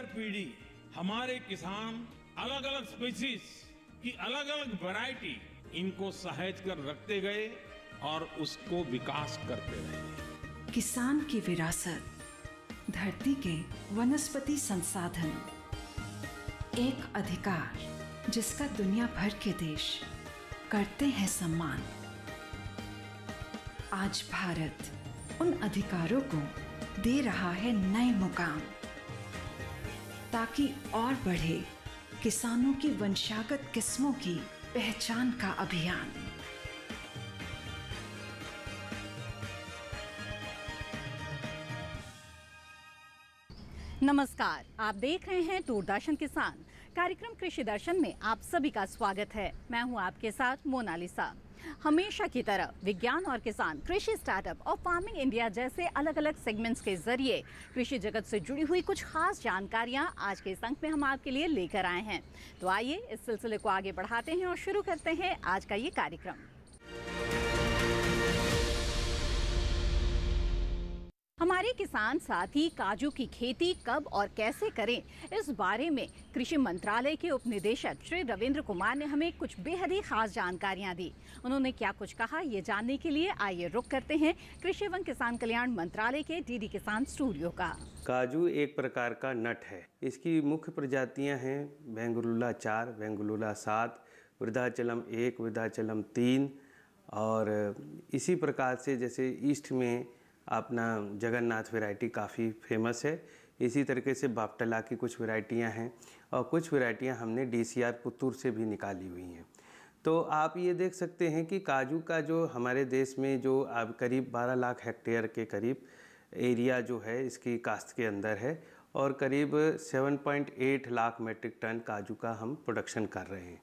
दर पीढ़ी हमारे किसान अलग अलग स्पीसीज की अलग अलग वैरायटी इनको सहेज कर रखते गए और उसको विकास करते रहे। किसान की विरासत, धरती के वनस्पति संसाधन, एक अधिकार जिसका दुनिया भर के देश करते हैं सम्मान। आज भारत उन अधिकारों को दे रहा है नए मुकाम, ताकि और बढ़े किसानों की वंशागत किस्मों की पहचान का अभियान। नमस्कार, आप देख रहे हैं दूरदर्शन किसान। कार्यक्रम कृषि दर्शन में आप सभी का स्वागत है। मैं हूं आपके साथ मोनालिसा। हमेशा की तरह विज्ञान और किसान, कृषि स्टार्टअप और फार्मिंग इंडिया जैसे अलग अलग सेगमेंट्स के जरिए कृषि जगत से जुड़ी हुई कुछ खास जानकारियां आज के इस अंक में हम आपके लिए लेकर आए हैं। तो आइए इस सिलसिले को आगे बढ़ाते हैं और शुरू करते हैं आज का ये कार्यक्रम। हमारे किसान साथी काजू की खेती कब और कैसे करें, इस बारे में कृषि मंत्रालय के उप निदेशक श्री रविंद्र कुमार ने हमें कुछ बेहद ही खास जानकारियां दी। उन्होंने क्या कुछ कहा, ये जानने के लिए आइए रुख करते हैं कृषि एवं किसान कल्याण मंत्रालय के डीडी किसान स्टूडियो का। काजू एक प्रकार का नट है। इसकी मुख्य प्रजातियां हैं वेंगुलुला 4, वेंगुलुला 7, वृद्धाचलम 1, वृद्धाचलम 3 और इसी प्रकार से जैसे ईस्ट में अपना जगन्नाथ वैरायटी काफ़ी फेमस है। इसी तरीके से बापटला की कुछ वैरायटियां हैं और कुछ वैरायटियां हमने DCR पुत्तूर से भी निकाली हुई हैं। तो आप ये देख सकते हैं कि काजू का जो हमारे देश में जो अब करीब 12 लाख हेक्टेयर के करीब एरिया जो है इसकी काश्त के अंदर है और करीब 7.8 लाख मेट्रिक टन काजू का हम प्रोडक्शन कर रहे हैं।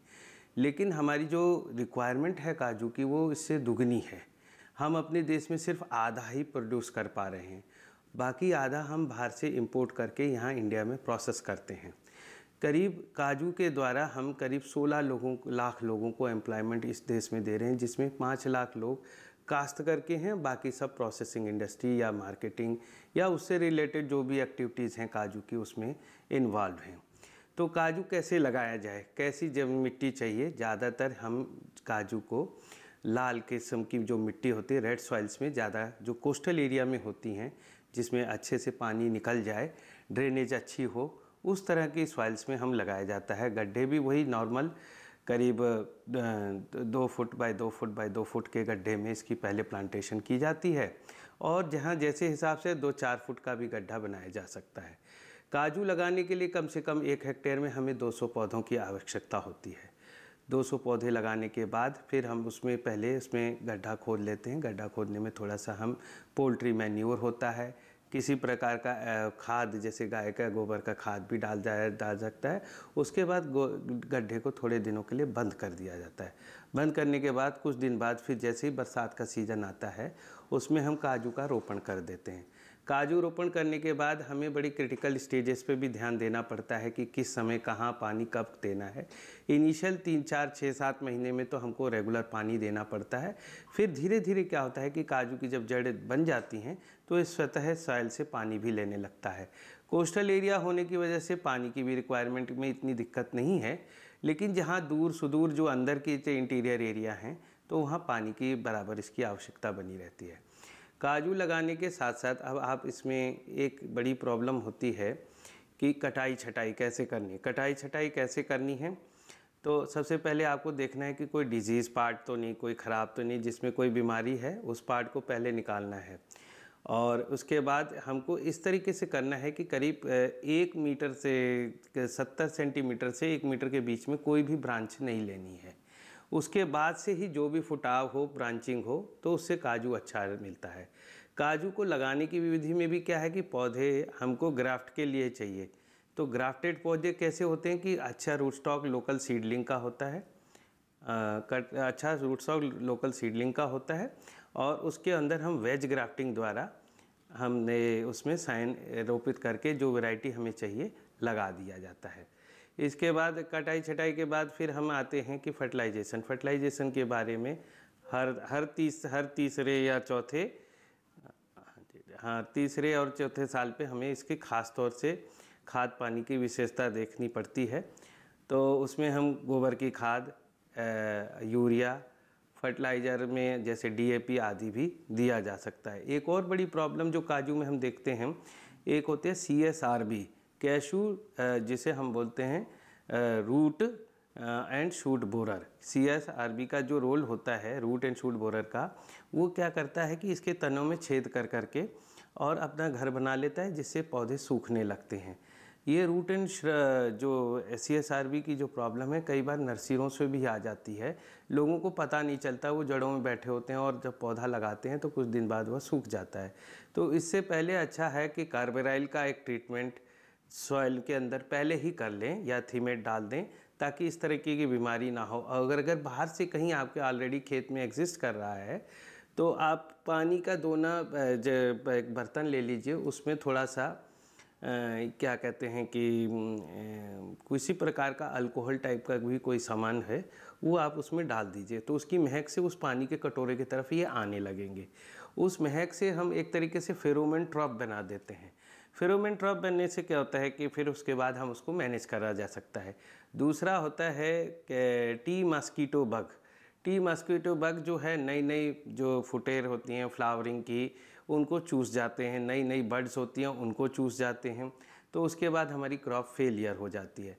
लेकिन हमारी जो रिक्वायरमेंट है काजू की वो इससे दुगनी है। हम अपने देश में सिर्फ आधा ही प्रोड्यूस कर पा रहे हैं, बाकी आधा हम बाहर से इंपोर्ट करके यहाँ इंडिया में प्रोसेस करते हैं। करीब काजू के द्वारा हम करीब 16 लाख लोगों को एम्प्लॉयमेंट इस देश में दे रहे हैं, जिसमें 5 लाख लोग काश्त करके हैं, बाकी सब प्रोसेसिंग इंडस्ट्री या मार्केटिंग या उससे रिलेटेड जो भी एक्टिविटीज़ हैं काजू की उसमें इन्वॉल्व हैं। तो काजू कैसे लगाया जाए, कैसी जमीन मिट्टी चाहिए? ज़्यादातर हम काजू को लाल किस्म की जो मिट्टी होती है, रेड सॉइल्स में, ज़्यादा जो कोस्टल एरिया में होती हैं जिसमें अच्छे से पानी निकल जाए, ड्रेनेज अच्छी हो, उस तरह की सॉइल्स में हम लगाया जाता है। गड्ढे भी वही नॉर्मल करीब 2 foot by 2 foot by 2 foot के गड्ढे में इसकी पहले प्लांटेशन की जाती है और जहाँ जैसे हिसाब से 2-4 फुट का भी गड्ढा बनाया जा सकता है। काजू लगाने के लिए कम से कम 1 हेक्टेयर में हमें 200 पौधों की आवश्यकता होती है। 200 पौधे लगाने के बाद फिर हम उसमें गड्ढा खोद लेते हैं। गड्ढा खोदने में थोड़ा सा हम पोल्ट्री मैन्योर होता है, किसी प्रकार का खाद जैसे गाय का गोबर का खाद भी डाल सकता है। उसके बाद गड्ढे को थोड़े दिनों के लिए बंद कर दिया जाता है। बंद करने के बाद कुछ दिन बाद फिर जैसे ही बरसात का सीज़न आता है उसमें हम काजू का रोपण कर देते हैं। काजू रोपण करने के बाद हमें बड़ी क्रिटिकल स्टेजेस पे भी ध्यान देना पड़ता है कि किस समय कहाँ पानी कब देना है। इनिशियल 3, 4, 6, 7 महीने में तो हमको रेगुलर पानी देना पड़ता है। फिर धीरे धीरे क्या होता है कि काजू की जब जड़ें बन जाती हैं तो इस स्वतः सॉइल से पानी भी लेने लगता है। कोस्टल एरिया होने की वजह से पानी की भी रिक्वायरमेंट में इतनी दिक्कत नहीं है, लेकिन जहाँ दूर सुदूर जो अंदर के इंटीरियर एरिया हैं तो वहाँ पानी की बराबर इसकी आवश्यकता बनी रहती है। काजू लगाने के साथ साथ अब आप इसमें एक बड़ी प्रॉब्लम होती है कि कटाई छटाई कैसे करनी। कटाई छटाई कैसे करनी है तो सबसे पहले आपको देखना है कि कोई डिजीज़ पार्ट तो नहीं, कोई ख़राब तो नहीं, जिसमें कोई बीमारी है उस पार्ट को पहले निकालना है। और उसके बाद हमको इस तरीके से करना है कि करीब 1 मीटर से 70 सेंटीमीटर से 1 मीटर के बीच में कोई भी ब्रांच नहीं लेनी है। उसके बाद से ही जो भी फुटाव हो, ब्रांचिंग हो, तो उससे काजू अच्छा मिलता है। काजू को लगाने की विधि में भी क्या है कि पौधे हमको ग्राफ्ट के लिए चाहिए। तो ग्राफ्टेड पौधे कैसे होते हैं कि अच्छा रूट स्टॉक लोकल सीडलिंग का होता है, अच्छा रूट स्टॉक लोकल सीडलिंग का होता है और उसके अंदर हम वेज ग्राफ्टिंग द्वारा हमने उसमें साइन रोपित करके जो वैरायटी हमें चाहिए लगा दिया जाता है। इसके बाद कटाई छटाई के बाद फिर हम आते हैं कि फर्टिलाइजेशन के बारे में हर तीसरे और चौथे साल पे हमें इसके ख़ास तौर से खाद पानी की विशेषता देखनी पड़ती है। तो उसमें हम गोबर की खाद, यूरिया, फर्टिलाइज़र में जैसे DAP आदि भी दिया जा सकता है। एक और बड़ी प्रॉब्लम जो काजू में हम देखते हैं, एक होते हैं CSRB, कैशू जिसे हम बोलते हैं root and shoot borer. CSRB का जो रोल होता है रूट एंड शूट बोरर का, वो क्या करता है कि इसके तनों में छेद कर करके और अपना घर बना लेता है, जिससे पौधे सूखने लगते हैं। ये रूट एंड जो CSRB की जो प्रॉब्लम है, कई बार नर्सरियों से भी आ जाती है। लोगों को पता नहीं चलता, वो जड़ों में बैठे होते हैं और जब पौधा लगाते हैं तो कुछ दिन बाद वह सूख जाता है। तो इससे पहले अच्छा है कि कार्बोराइल का एक ट्रीटमेंट सॉइल के अंदर पहले ही कर लें या थीमेट डाल दें, ताकि इस तरीके की बीमारी ना हो। अगर बाहर से कहीं आपके ऑलरेडी खेत में एग्जिस्ट कर रहा है, तो आप पानी का दोना एक बर्तन ले लीजिए, उसमें थोड़ा सा क्या कहते हैं कि किसी प्रकार का अल्कोहल टाइप का भी कोई सामान है, वो आप उसमें डाल दीजिए। तो उसकी महक से उस पानी के कटोरे की तरफ ये आने लगेंगे। उस महक से हम एक तरीके से फेरोमोन ट्रैप बना देते हैं। फेरोमोन ट्रैप बनने से क्या होता है कि फिर उसके बाद हम उसको मैनेज करा जा सकता है। दूसरा होता है T mosquito bug. T mosquito bug जो है, नई नई जो फुटेर होती हैं फ्लावरिंग की, उनको चूस जाते हैं। नई नई बर्ड्स होती हैं, उनको चूस जाते हैं। तो उसके बाद हमारी क्रॉप फेलियर हो जाती है।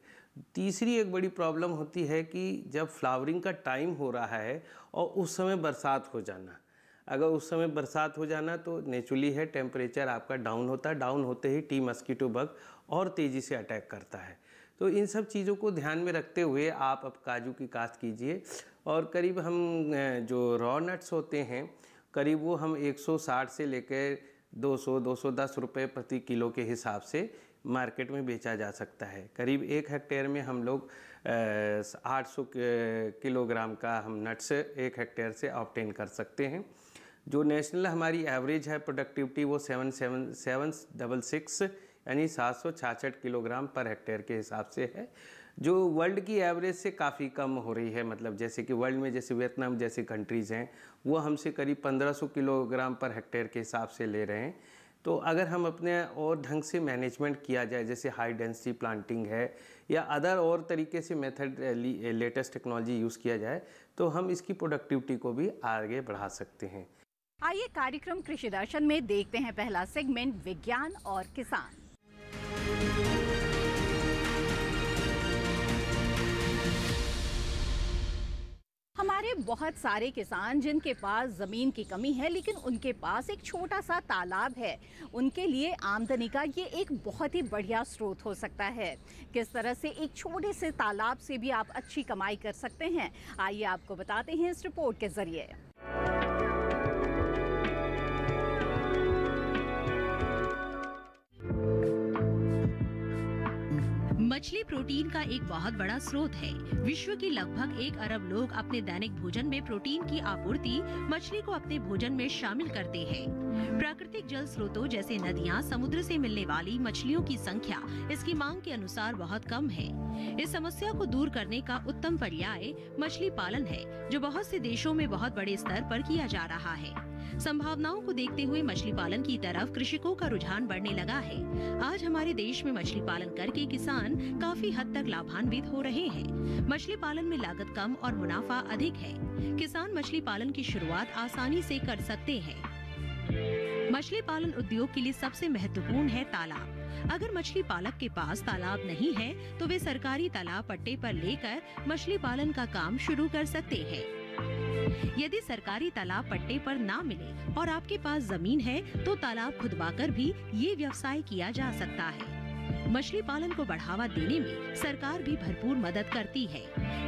तीसरी एक बड़ी प्रॉब्लम होती है कि जब फ्लावरिंग का टाइम हो रहा है और उस समय बरसात हो जाना। अगर उस समय बरसात हो जाना तो नेचुरली है टेम्परेचर आपका डाउन होता है। डाउन होते ही टी मस्कीटो बग और तेज़ी से अटैक करता है। तो इन सब चीज़ों को ध्यान में रखते हुए आप अब काजू की काश्त कीजिए। और करीब हम जो रॉ नट्स होते हैं, करीब वो हम 160 से लेकर 200-210 रुपये प्रति किलो के हिसाब से मार्केट में बेचा जा सकता है। करीब 1 हेक्टेयर में हम लोग 800 किलोग्राम का हम नट्स 1 हेक्टेयर से ऑब्टेन कर सकते हैं। जो नेशनल हमारी एवरेज है प्रोडक्टिविटी, वो 766 यानी 766 किलोग्राम पर हेक्टेयर के हिसाब से है, जो वर्ल्ड की एवरेज से काफ़ी कम हो रही है। मतलब जैसे कि वर्ल्ड में जैसे वियतनाम जैसी कंट्रीज़ हैं, वो हमसे करीब 1500 किलोग्राम पर हेक्टेयर के हिसाब से ले रहे हैं। तो अगर हम अपने और ढंग से मैनेजमेंट किया जाए, जैसे हाई डेंसिटी प्लांटिंग है या अदर और तरीके से मेथड लेटेस्ट टेक्नोलॉजी यूज़ किया जाए, तो हम इसकी प्रोडक्टिविटी को भी आगे बढ़ा सकते हैं। आइए कार्यक्रम कृषि दर्शन में देखते हैं पहला सेगमेंट, विज्ञान और किसान। हमारे बहुत सारे किसान जिनके पास ज़मीन की कमी है, लेकिन उनके पास एक छोटा सा तालाब है, उनके लिए आमदनी का ये एक बहुत ही बढ़िया स्रोत हो सकता है। किस तरह से एक छोटे से तालाब से भी आप अच्छी कमाई कर सकते हैं, आइए आपको बताते हैं इस रिपोर्ट के जरिए। मछली प्रोटीन का एक बहुत बड़ा स्रोत है। विश्व के लगभग 1 अरब लोग अपने दैनिक भोजन में प्रोटीन की आपूर्ति मछली को अपने भोजन में शामिल करते हैं। प्राकृतिक जल स्रोतों जैसे नदियां, समुद्र से मिलने वाली मछलियों की संख्या इसकी मांग के अनुसार बहुत कम है। इस समस्या को दूर करने का उत्तम पर्याय मछली पालन है, जो बहुत से देशों में बहुत बड़े स्तर पर किया जा रहा है। संभावनाओं को देखते हुए मछली पालन की तरफ कृषकों का रुझान बढ़ने लगा है। आज हमारे देश में मछली पालन करके किसान काफी हद तक लाभान्वित हो रहे हैं। मछली पालन में लागत कम और मुनाफा अधिक है। किसान मछली पालन की शुरुआत आसानी से कर सकते हैं। मछली पालन उद्योग के लिए सबसे महत्वपूर्ण है तालाब। अगर मछली पालक के पास तालाब नहीं है, तो वे सरकारी तालाब पट्टे पर लेकर मछली पालन का काम शुरू कर सकते हैं। यदि सरकारी तालाब पट्टे पर ना मिले और आपके पास जमीन है, तो तालाब खुदवाकर भी ये व्यवसाय किया जा सकता है। मछली पालन को बढ़ावा देने में सरकार भी भरपूर मदद करती है।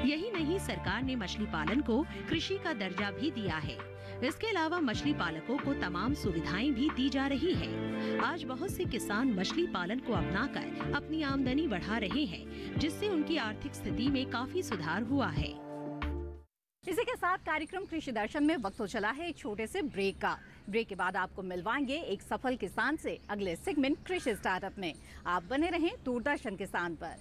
यही नहीं, सरकार ने मछली पालन को कृषि का दर्जा भी दिया है। इसके अलावा मछली पालकों को तमाम सुविधाएं भी दी जा रही है। आज बहुत से किसान मछली पालन को अपनाकर अपनी आमदनी बढ़ा रहे हैं, जिससे उनकी आर्थिक स्थिति में काफी सुधार हुआ है। इसी के साथ कार्यक्रम कृषि दर्शन में वक्त हो चला है एक छोटे से ब्रेक का। ब्रेक के बाद आपको मिलवाएंगे एक सफल किसान से अगले सेगमेंट कृषि स्टार्टअप में। आप बने रहें दूरदर्शन किसान पर।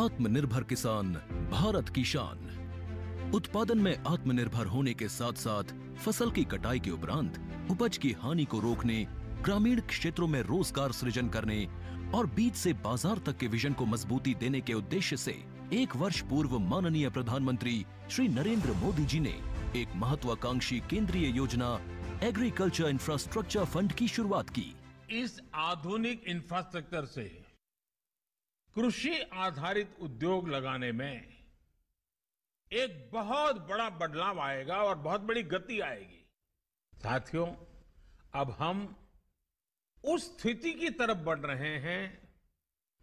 आत्मनिर्भर किसान भारत की शान। उत्पादन में आत्मनिर्भर होने के साथ साथ फसल की कटाई के उपरांत उपज की हानि को रोकने, ग्रामीण क्षेत्रों में रोजगार सृजन करने और बीज से बाजार तक के विजन को मजबूती देने के उद्देश्य से 1 वर्ष पूर्व माननीय प्रधानमंत्री श्री नरेंद्र मोदी जी ने एक महत्वाकांक्षी केंद्रीय योजना एग्रीकल्चर इंफ्रास्ट्रक्चर फंड की शुरुआत की। इस आधुनिक इंफ्रास्ट्रक्चर से कृषि आधारित उद्योग लगाने में एक बहुत बड़ा बदलाव आएगा और बहुत बड़ी गति आएगी। साथियों, अब हम उस स्थिति की तरफ बढ़ रहे हैं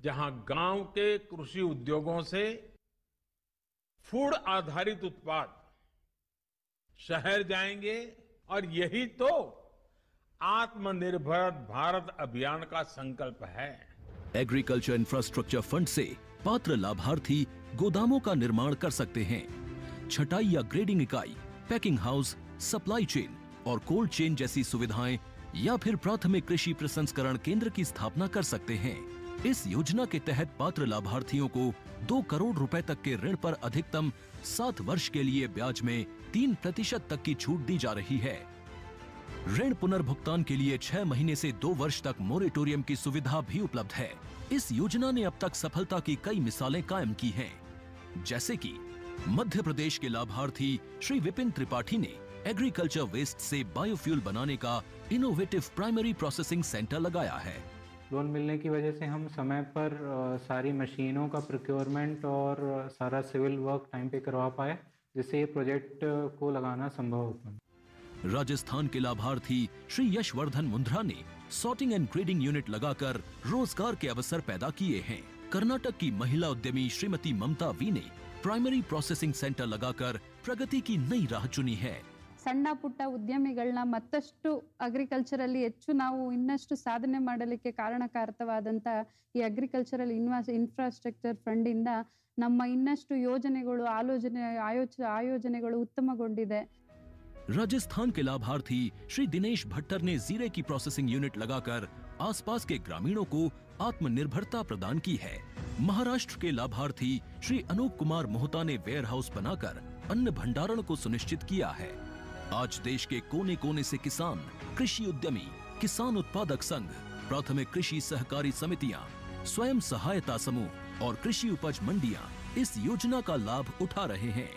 जहां गांव के कृषि उद्योगों से फूड आधारित उत्पाद शहर जाएंगे और यही तो आत्मनिर्भर भारत अभियान का संकल्प है। एग्रीकल्चर इंफ्रास्ट्रक्चर फंड से पात्र लाभार्थी गोदामों का निर्माण कर सकते हैं, छटाई या ग्रेडिंग इकाई, पैकिंग हाउस, सप्लाई चेन और कोल्ड चेन जैसी सुविधाएं या फिर प्राथमिक कृषि प्रसंस्करण केंद्र की स्थापना कर सकते हैं। इस योजना के तहत पात्र लाभार्थियों को 2 करोड़ रुपए तक के ऋण पर अधिकतम 7 वर्ष के लिए ब्याज में 3% तक की छूट दी जा रही है। ऋण पुनर्भुगतान के लिए 6 महीने से 2 वर्ष तक मोरेटोरियम की सुविधा भी उपलब्ध है। इस योजना ने अब तक सफलता की कई मिसालें कायम की हैं, जैसे कि मध्य प्रदेश के लाभार्थी श्री विपिन त्रिपाठी ने एग्रीकल्चर वेस्ट से बायोफ्यूल बनाने का इनोवेटिव प्राइमरी प्रोसेसिंग सेंटर लगाया है। लोन मिलने की वजह से हम समय पर सारी मशीनों का प्रोक्योरमेंट और सारा सिविल वर्क टाइम पे करवा पाए, जिससे ये प्रोजेक्ट को लगाना संभव हो पाए। राजस्थान के लाभार्थी श्री यशवर्धन मुंद्रा ने सॉर्टिंग एंड ग्रेडिंग यूनिट लगाकर रोजगार के अवसर पैदा किए हैं। कर्नाटक की महिला उद्यमी श्रीमती ममता वी ने प्राइमरी प्रोसेसिंग सेंटर लगाकर प्रगति की नई राह चुनी है। ಸಣ್ಣ ಪುಟ್ಟ ಉದ್ಯಮಿಗಳನ್ನ ಮತ್ತಷ್ಟು ಅಗ್ರಿಕಲ್ಚರಲ್ಲಿ ಹೆಚ್ಚು ನಾವು ಇನ್ನಷ್ಟು ಸಾಧನೆ ಮಾಡಲಿಕ್ಕೆ ಕಾರಣಕಾರಕವಾದಂತ ಈ ಅಗ್ರಿಕಲ್ಚರಲ್ ಇನ್ಫ್ರಾಸ್ಟ್ರಕ್ಚರ್ ಫಂಡ್ ಇಂದ ನಮ್ಮ ಇನ್ನಷ್ಟು ಯೋಜನೆಗಳು ಆಯೋಜನೆಗಳು ಉತ್ತಮಗೊಂಡಿದೆ। राजस्थान के लाभार्थी श्री दिनेश भट्टर ने जीरे की प्रोसेसिंग यूनिट लगाकर आसपास के ग्रामीणों को आत्मनिर्भरता प्रदान की है। महाराष्ट्र के लाभार्थी श्री अनूप कुमार मोहता ने वेयर हाउस बनाकर अन्न भंडारण को सुनिश्चित किया है। आज देश के कोने कोने से किसान, कृषि उद्यमी, किसान उत्पादक संघ, प्राथमिक कृषि सहकारी समितियां, स्वयं सहायता समूह और कृषि उपज मंडियां इस योजना का लाभ उठा रहे हैं।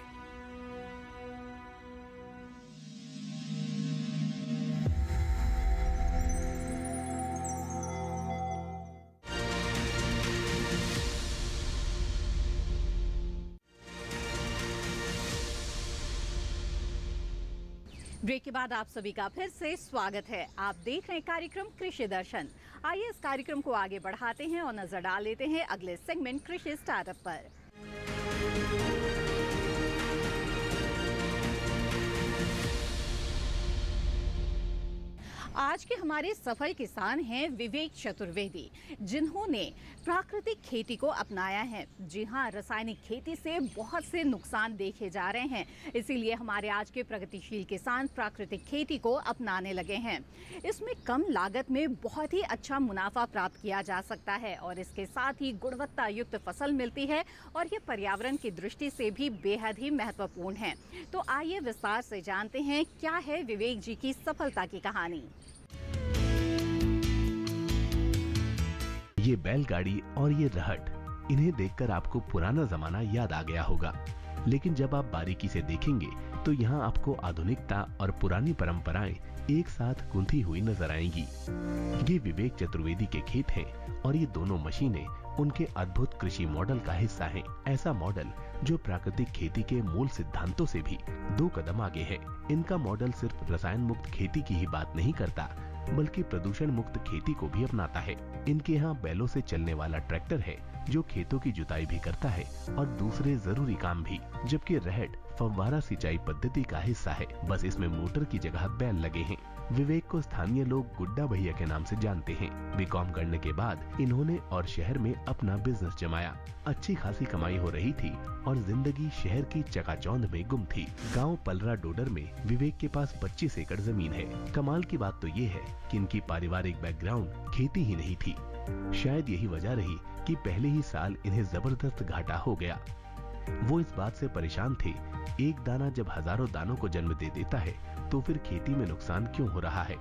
ब्रेक के बाद आप सभी का फिर से स्वागत है। आप देख रहे हैं कार्यक्रम कृषि दर्शन। आइए इस कार्यक्रम को आगे बढ़ाते हैं और नजर डाल लेते हैं अगले सेगमेंट कृषि स्टार्टअप पर। आज के हमारे सफल किसान हैं विवेक चतुर्वेदी, जिन्होंने प्राकृतिक खेती को अपनाया है। जी हाँ, रासायनिक खेती से बहुत से नुकसान देखे जा रहे हैं, इसीलिए हमारे आज के प्रगतिशील किसान प्राकृतिक खेती को अपनाने लगे हैं। इसमें कम लागत में बहुत ही अच्छा मुनाफा प्राप्त किया जा सकता है और इसके साथ ही गुणवत्ता युक्त फसल मिलती है और ये पर्यावरण की दृष्टि से भी बेहद ही महत्वपूर्ण है। तो आइए विस्तार से जानते हैं क्या है विवेक जी की सफलता की कहानी। ये बैलगाड़ी और ये रहट, इन्हें देखकर आपको पुराना जमाना याद आ गया होगा, लेकिन जब आप बारीकी से देखेंगे तो यहाँ आपको आधुनिकता और पुरानी परंपराएं एक साथ गूंथी हुई नजर आएंगी। ये विवेक चतुर्वेदी के खेत हैं और ये दोनों मशीनें उनके अद्भुत कृषि मॉडल का हिस्सा हैं। ऐसा मॉडल जो प्राकृतिक खेती के मूल सिद्धांतों से भी 2 कदम आगे है। इनका मॉडल सिर्फ रसायन मुक्त खेती की ही बात नहीं करता, बल्कि प्रदूषण मुक्त खेती को भी अपनाता है। इनके यहाँ बैलों से चलने वाला ट्रैक्टर है जो खेतों की जुताई भी करता है और दूसरे जरूरी काम भी, जबकि रहट फव्वारा सिंचाई पद्धति का हिस्सा है। बस इसमें मोटर की जगह बैल लगे हैं। विवेक को स्थानीय लोग गुड्डा भैया के नाम से जानते हैं। बीकॉम करने के बाद इन्होंने और शहर में अपना बिजनेस जमाया। अच्छी खासी कमाई हो रही थी और जिंदगी शहर की चकाचौंध में गुम थी। गांव पलरा डोडर में विवेक के पास 25 एकड़ जमीन है। कमाल की बात तो ये है कि इनकी पारिवारिक बैकग्राउंड खेती ही नहीं थी। शायद यही वजह रही कि पहले ही साल इन्हें जबरदस्त घाटा हो गया। वो इस बात से परेशान थे, एक दाना जब हजारों दानों को जन्म दे देता है तो फिर खेती में नुकसान क्यों हो रहा है।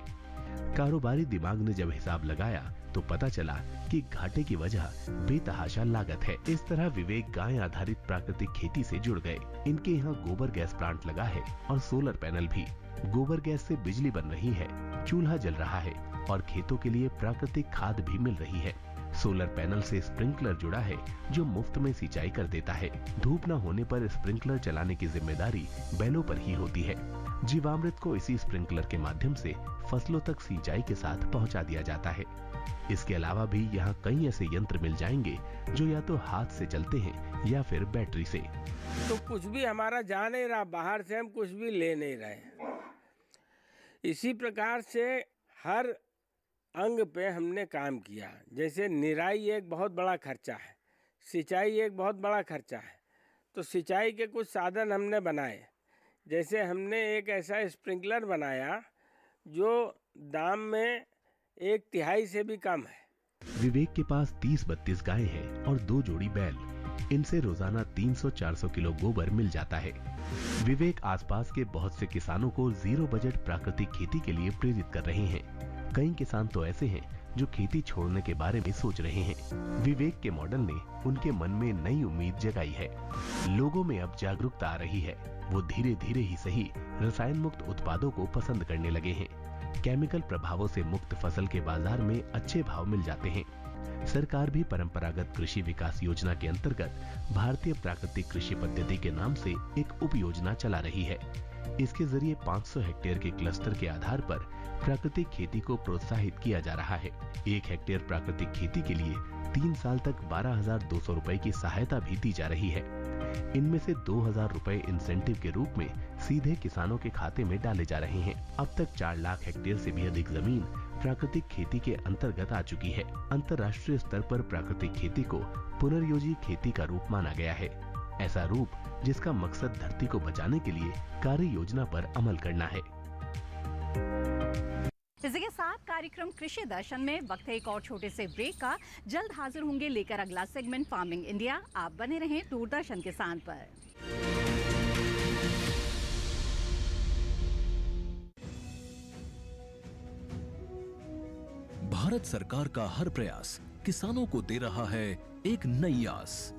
कारोबारी दिमाग ने जब हिसाब लगाया तो पता चला कि घाटे की वजह बेतहाशा लागत है। इस तरह विवेक गाय आधारित प्राकृतिक खेती से जुड़ गए। इनके यहाँ गोबर गैस प्लांट लगा है और सोलर पैनल भी। गोबर गैस से बिजली बन रही है, चूल्हा जल रहा है और खेतों के लिए प्राकृतिक खाद भी मिल रही है। सोलर पैनल से स्प्रिंकलर जुड़ा है जो मुफ्त में सिंचाई कर देता है। धूप न होने पर स्प्रिंकलर चलाने की जिम्मेदारी बैलों पर ही होती है। जीवामृत को इसी स्प्रिंकलर के माध्यम से फसलों तक सिंचाई के साथ पहुंचा दिया जाता है। इसके अलावा भी यहाँ कई ऐसे यंत्र मिल जाएंगे जो या तो हाथ से चलते हैं या फिर बैटरी से। तो कुछ भी हमारा जा नहीं रहा, बाहर से हम कुछ भी ले नहीं रहे। इसी प्रकार से हर अंग पे हमने काम किया। जैसे निराई एक बहुत बड़ा खर्चा है, सिंचाई एक बहुत बड़ा खर्चा है, तो सिंचाई के कुछ साधन हमने बनाए। जैसे हमने एक ऐसा स्प्रिंकलर बनाया जो दाम में 1/3 से भी कम है। विवेक के पास 30-32 गायें हैं और 2 जोड़ी बैल। इनसे रोजाना 300-400 किलो गोबर मिल जाता है। विवेक आसपास के बहुत से किसानों को जीरो बजट प्राकृतिक खेती के लिए प्रेरित कर रहे हैं। कई किसान तो ऐसे हैं जो खेती छोड़ने के बारे में सोच रहे हैं। विवेक के मॉडल ने उनके मन में नई उम्मीद जगाई है। लोगों में अब जागरूकता आ रही है। वो धीरे धीरे ही सही रसायन मुक्त उत्पादों को पसंद करने लगे हैं। केमिकल प्रभावों से मुक्त फसल के बाजार में अच्छे भाव मिल जाते हैं। सरकार भी परंपरागत कृषि विकास योजना के अंतर्गत भारतीय प्राकृतिक कृषि पद्धति के नाम से एक उप योजना चला रही है। इसके जरिए 500 हेक्टेयर के क्लस्टर के आधार पर प्राकृतिक खेती को प्रोत्साहित किया जा रहा है। 1 हेक्टेयर प्राकृतिक खेती के लिए 3 साल तक 12,200 रुपए की सहायता भी दी जा रही है। इनमें से 2,000 रुपए इंसेंटिव के रूप में सीधे किसानों के खाते में डाले जा रहे हैं। अब तक 4 लाख हेक्टेयर से भी अधिक जमीन प्राकृतिक खेती के अंतर्गत आ चुकी है। अंतर्राष्ट्रीय स्तर पर प्राकृतिक खेती को पुनर्योजी खेती का रूप माना गया है। ऐसा रूप जिसका मकसद धरती को बचाने के लिए कार्य योजना पर अमल करना है। इसी के साथ कार्यक्रम कृषि दर्शन में वक्त है एक और छोटे से ब्रेक का। जल्द हाजिर होंगे लेकर अगला सेगमेंट फार्मिंग इंडिया। आप बने रहें दूरदर्शन किसान पर। भारत सरकार का हर प्रयास किसानों को दे रहा है एक नई आस।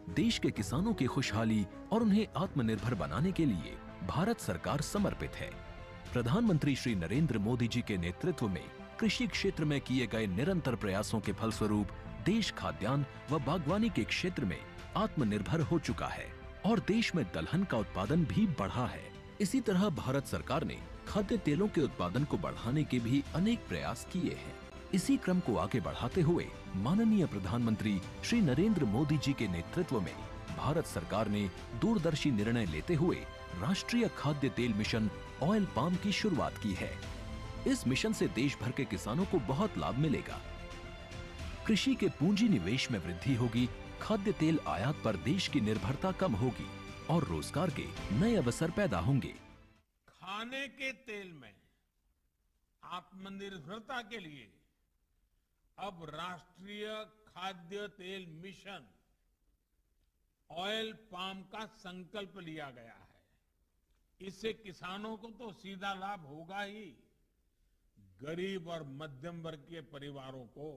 देश के किसानों की खुशहाली और उन्हें आत्मनिर्भर बनाने के लिए भारत सरकार समर्पित है। प्रधानमंत्री श्री नरेंद्र मोदी जी के नेतृत्व में कृषि क्षेत्र में किए गए निरंतर प्रयासों के फलस्वरूप देश खाद्यान्न व बागवानी के क्षेत्र में आत्मनिर्भर हो चुका है और देश में दलहन का उत्पादन भी बढ़ा है। इसी तरह भारत सरकार ने खाद्य तेलों के उत्पादन को बढ़ाने के भी अनेक प्रयास किए हैं। इसी क्रम को आगे बढ़ाते हुए माननीय प्रधानमंत्री श्री नरेंद्र मोदी जी के नेतृत्व में भारत सरकार ने दूरदर्शी निर्णय लेते हुए राष्ट्रीय खाद्य तेल मिशन ऑयल पाम की शुरुआत की है। इस मिशन से देश भर के किसानों को बहुत लाभ मिलेगा। कृषि के पूंजी निवेश में वृद्धि होगी, खाद्य तेल आयात पर देश की निर्भरता कम होगी और रोजगार के नए अवसर पैदा होंगे। खाने के तेल में आत्मनिर्भरता के लिए अब राष्ट्रीय खाद्य तेल मिशन ऑयल पाम का संकल्प लिया गया है। इससे किसानों को तो सीधा लाभ होगा ही, गरीब और मध्यम वर्ग के परिवारों को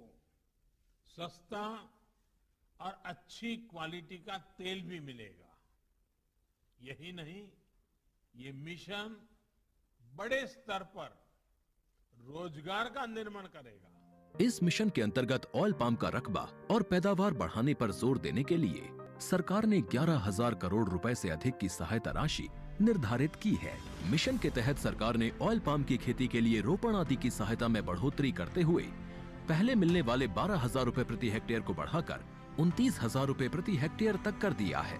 सस्ता और अच्छी क्वालिटी का तेल भी मिलेगा। यही नहीं, ये मिशन बड़े स्तर पर रोजगार का निर्माण करेगा। इस मिशन के अंतर्गत ऑयल पाम का रकबा और पैदावार बढ़ाने पर जोर देने के लिए सरकार ने 11,000 करोड़ रुपए से अधिक की सहायता राशि निर्धारित की है। मिशन के तहत सरकार ने ऑयल पाम की खेती के लिए रोपण आदि की सहायता में बढ़ोतरी करते हुए पहले मिलने वाले 12,000 रुपए प्रति हेक्टेयर को बढ़ाकर 29,000 रुपए प्रति हेक्टेयर तक कर दिया है।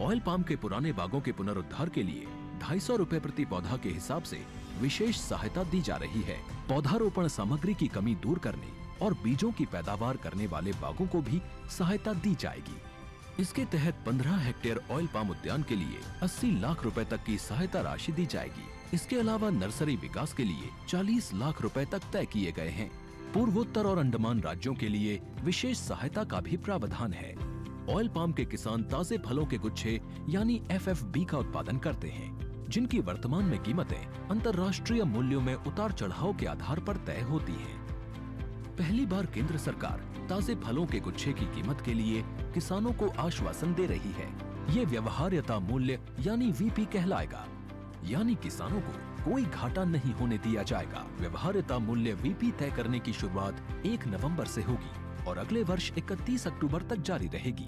ऑयल पाम के पुराने बागों के पुनरुद्धार के लिए 250 रुपए प्रति पौधा के हिसाब से विशेष सहायता दी जा रही है। पौधारोपण सामग्री की कमी दूर करने और बीजों की पैदावार करने वाले बागों को भी सहायता दी जाएगी। इसके तहत 15 हेक्टेयर ऑयल पाम उद्यान के लिए 80 लाख रुपए तक की सहायता राशि दी जाएगी। इसके अलावा नर्सरी विकास के लिए 40 लाख रुपए तक तय किए गए हैं। पूर्वोत्तर और अंडमान राज्यों के लिए विशेष सहायता का भी प्रावधान है। ऑयल पाम के किसान ताजे फलों के गुच्छे यानी FFB का उत्पादन करते हैं, जिनकी वर्तमान में कीमतें अंतर्राष्ट्रीय मूल्यों में उतार चढ़ाव के आधार पर तय होती हैं। पहली बार केंद्र सरकार ताजे फलों के गुच्छे की कीमत के लिए किसानों को आश्वासन दे रही है। ये व्यवहार्यता मूल्य यानी VP कहलाएगा, यानी किसानों को कोई घाटा नहीं होने दिया जाएगा। व्यवहार्यता मूल्य VP तय करने की शुरुआत 1 नवंबर से होगी और अगले वर्ष 31 अक्टूबर तक जारी रहेगी।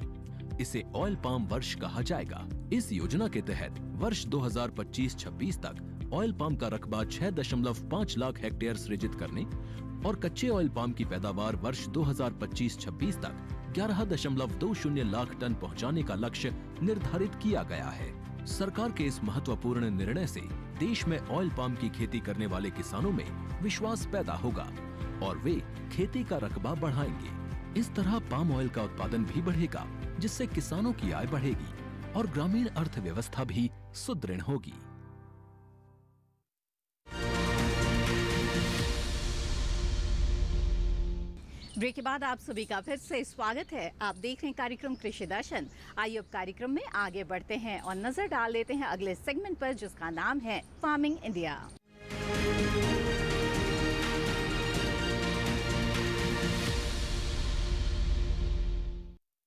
इसे ऑयल पाम वर्ष कहा जाएगा। इस योजना के तहत वर्ष 2025-26 तक ऑयल पाम का रकबा 6.5 लाख हेक्टेयर सृजित करने और कच्चे ऑयल पाम की पैदावार वर्ष 2025-26 तक 11.20 लाख टन पहुंचाने का लक्ष्य निर्धारित किया गया है। सरकार के इस महत्वपूर्ण निर्णय से देश में ऑयल पाम की खेती करने वाले किसानों में विश्वास पैदा होगा और वे खेती का रकबा बढ़ाएंगे। इस तरह पाम ऑयल का उत्पादन भी बढ़ेगा, जिससे किसानों की आय बढ़ेगी और ग्रामीण अर्थव्यवस्था भी सुदृढ़ होगी। ब्रेक के बाद आप सभी का फिर से स्वागत है। आप देख रहे हैं कार्यक्रम कृषि दर्शन। आइए अब कार्यक्रम में आगे बढ़ते हैं और नजर डाल लेते हैं अगले सेगमेंट पर, जिसका नाम है फार्मिंग इंडिया।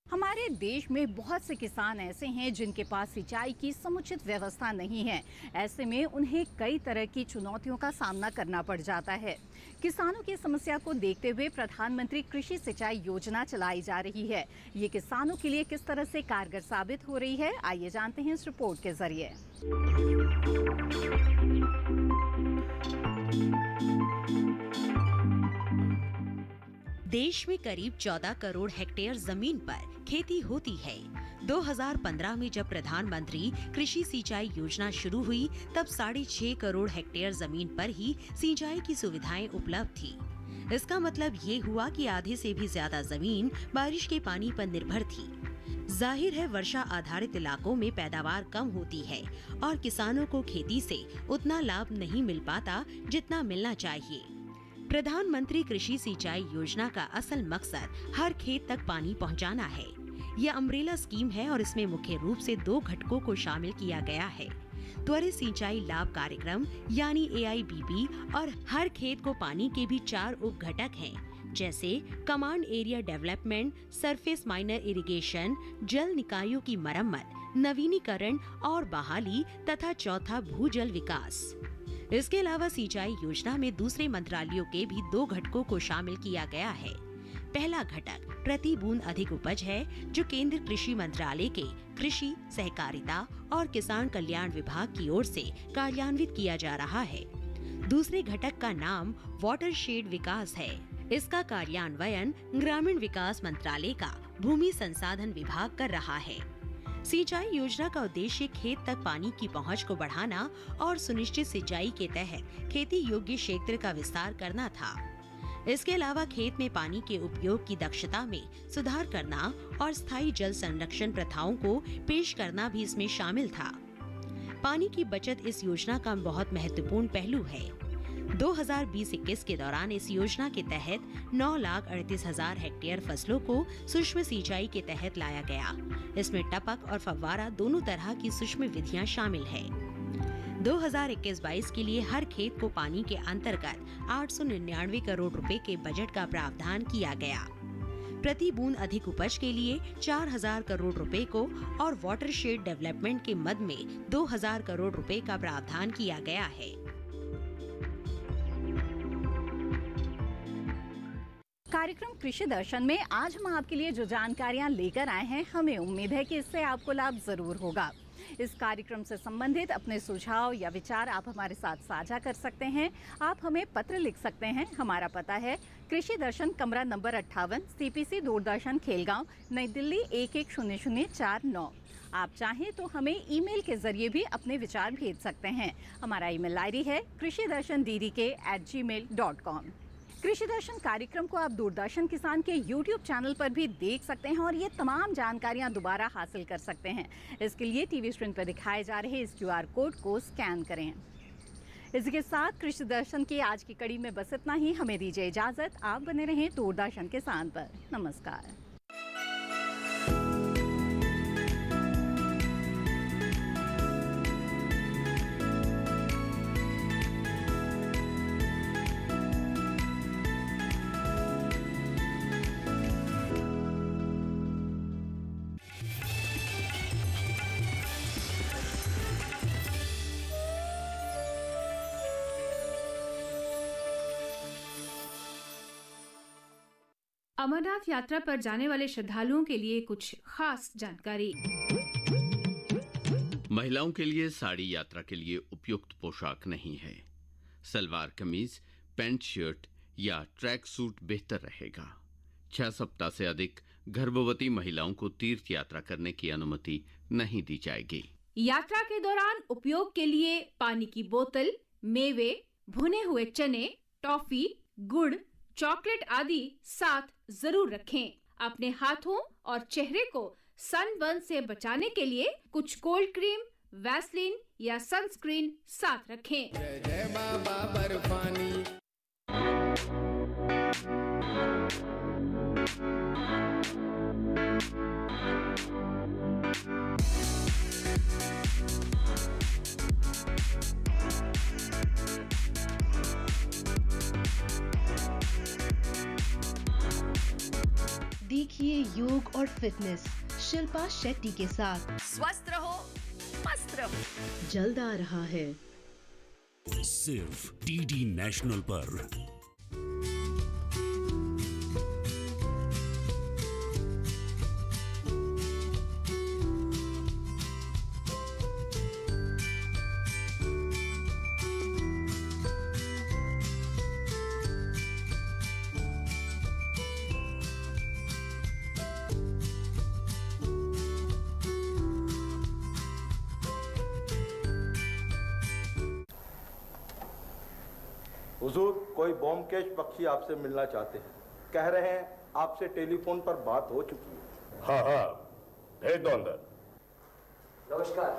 हमारे देश में बहुत से किसान ऐसे हैं जिनके पास सिंचाई की समुचित व्यवस्था नहीं है। ऐसे में उन्हें कई तरह की चुनौतियों का सामना करना पड़ जाता है। किसानों की समस्या को देखते हुए प्रधानमंत्री कृषि सिंचाई योजना चलाई जा रही है। ये किसानों के लिए किस तरह से कारगर साबित हो रही है, आइए जानते हैं इस रिपोर्ट के जरिए। देश में करीब 14 करोड़ हेक्टेयर जमीन पर खेती होती है। 2015 में जब प्रधानमंत्री कृषि सिंचाई योजना शुरू हुई, तब 6.5 करोड़ हेक्टेयर जमीन पर ही सिंचाई की सुविधाएं उपलब्ध थी। इसका मतलब ये हुआ कि आधे से भी ज्यादा जमीन बारिश के पानी पर निर्भर थी। जाहिर है, वर्षा आधारित इलाकों में पैदावार कम होती है और किसानों को खेती से उतना लाभ नहीं मिल पाता जितना मिलना चाहिए। प्रधानमंत्री कृषि सिंचाई योजना का असल मकसद हर खेत तक पानी पहुंचाना है। यह अम्ब्रेला स्कीम है और इसमें मुख्य रूप से 2 घटकों को शामिल किया गया है। त्वरित सिंचाई लाभ कार्यक्रम यानी AIBP और हर खेत को पानी के भी 4 उप घटक हैं, जैसे command area development, surface miner irrigation, जल निकायों की मरम्मत, नवीनीकरण और बहाली तथा चौथा भूजल विकास। इसके अलावा सिंचाई योजना में दूसरे मंत्रालयों के भी 2 घटकों को शामिल किया गया है। पहला घटक प्रति बूंद अधिक उपज है, जो केंद्र कृषि मंत्रालय के कृषि, सहकारिता और किसान कल्याण विभाग की ओर से कार्यान्वित किया जा रहा है। दूसरे घटक का नाम वाटरशेड विकास है। इसका कार्यान्वयन ग्रामीण विकास मंत्रालय का भूमि संसाधन विभाग कर रहा है। सिंचाई योजना का उद्देश्य खेत तक पानी की पहुंच को बढ़ाना और सुनिश्चित सिंचाई के तहत खेती योग्य क्षेत्र का विस्तार करना था। इसके अलावा खेत में पानी के उपयोग की दक्षता में सुधार करना और स्थायी जल संरक्षण प्रथाओं को पेश करना भी इसमें शामिल था। पानी की बचत इस योजना का बहुत महत्वपूर्ण पहलू है। 2020-21 के दौरान इस योजना के तहत 9,38,000 हेक्टेयर फसलों को सूक्ष्म सिंचाई के तहत लाया गया। इसमें टपक और फव्वारा दोनों तरह की सूक्ष्म विधियां शामिल है। 2021-22 के लिए हर खेत को पानी के अंतर्गत 899 करोड़ रुपए के बजट का प्रावधान किया गया। प्रति बूंद अधिक उपज के लिए 4,000 करोड़ रुपए को और वाटरशेड डेवलपमेंट के मद में 2,000 करोड़ रुपए का प्रावधान किया गया है। कार्यक्रम कृषि दर्शन में आज हम आपके लिए जो जानकारियां लेकर आए हैं, हमें उम्मीद है कि इससे आपको लाभ जरूर होगा। इस कार्यक्रम से संबंधित अपने सुझाव या विचार आप हमारे साथ साझा कर सकते हैं। आप हमें पत्र लिख सकते हैं। हमारा पता है कृषि दर्शन, कमरा नंबर 58, CPC दूरदर्शन, खेलगांव, नई दिल्ली 110049। आप चाहें तो हमें ईमेल के जरिए भी अपने विचार भेज सकते हैं। हमारा ईमेल आईडी है krishidarshanddd@gmail.com। कृषि दर्शन कार्यक्रम को आप दूरदर्शन किसान के YouTube चैनल पर भी देख सकते हैं और ये तमाम जानकारियां दोबारा हासिल कर सकते हैं। इसके लिए टीवी स्क्रीन पर दिखाए जा रहे इस QR कोड को स्कैन करें। इसी के साथ कृषि दर्शन की आज की कड़ी में बस इतना ही। हमें दीजिए इजाजत। आप बने रहें दूरदर्शन किसान पर। नमस्कार। अमरनाथ यात्रा पर जाने वाले श्रद्धालुओं के लिए कुछ खास जानकारी। महिलाओं के लिए साड़ी यात्रा के लिए उपयुक्त पोशाक नहीं है। सलवार कमीज, पैंट शर्ट या ट्रैक सूट बेहतर रहेगा। 6 सप्ताह से अधिक गर्भवती महिलाओं को तीर्थ यात्रा करने की अनुमति नहीं दी जाएगी। यात्रा के दौरान उपयोग के लिए पानी की बोतल, मेवे, भुने हुए चने, टॉफी, गुड़, चॉकलेट आदि साथ जरूर रखें। अपने हाथों और चेहरे को सनबर्न से बचाने के लिए कुछ कोल्ड क्रीम, वैसलीन या सनस्क्रीन साथ रखें। जय जय बाबा बर्फानी। देखिए योग और फिटनेस शिल्पा शेट्टी के साथ। स्वस्थ रहो, मस्त रहो। जल्द आ रहा है सिर्फ डीडी नेशनल पर। हुजूर, कोई बोमकेश पक्षी आपसे मिलना चाहते हैं। कह रहे हैं आपसे टेलीफोन पर बात हो चुकी है। हाँ हाँ, भेज दो अंदर। नमस्कार।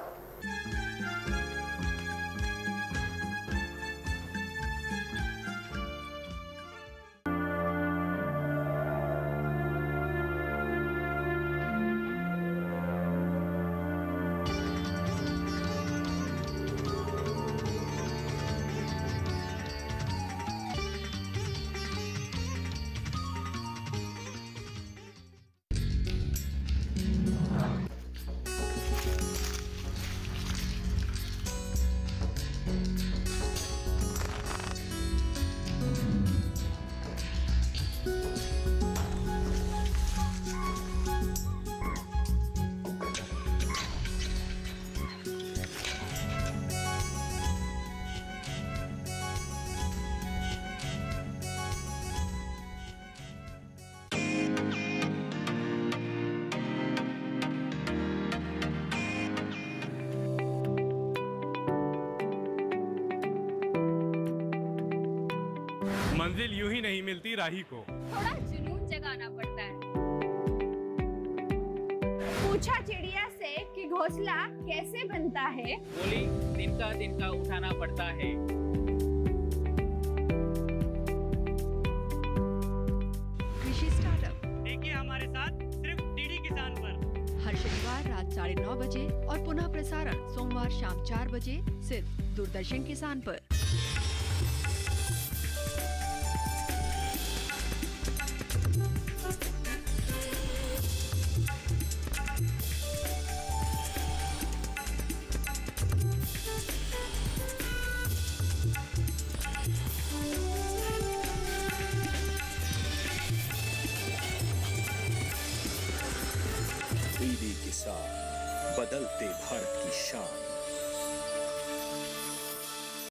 मंजिल यूं ही नहीं मिलती राही को, थोड़ा जुनून जगाना पड़ता है। पूछा चिड़िया से कि घोंसला कैसे बनता है, बोली दिन का उठाना पड़ता है। कृषि स्टार्टअप देखिए हमारे साथ सिर्फ डीडी किसान पर। हर शनिवार रात 9:30 बजे और पुनः प्रसारण सोमवार शाम 4 बजे सिर्फ दूरदर्शन किसान पर। डीडी किसान, बदलते भारत की शान।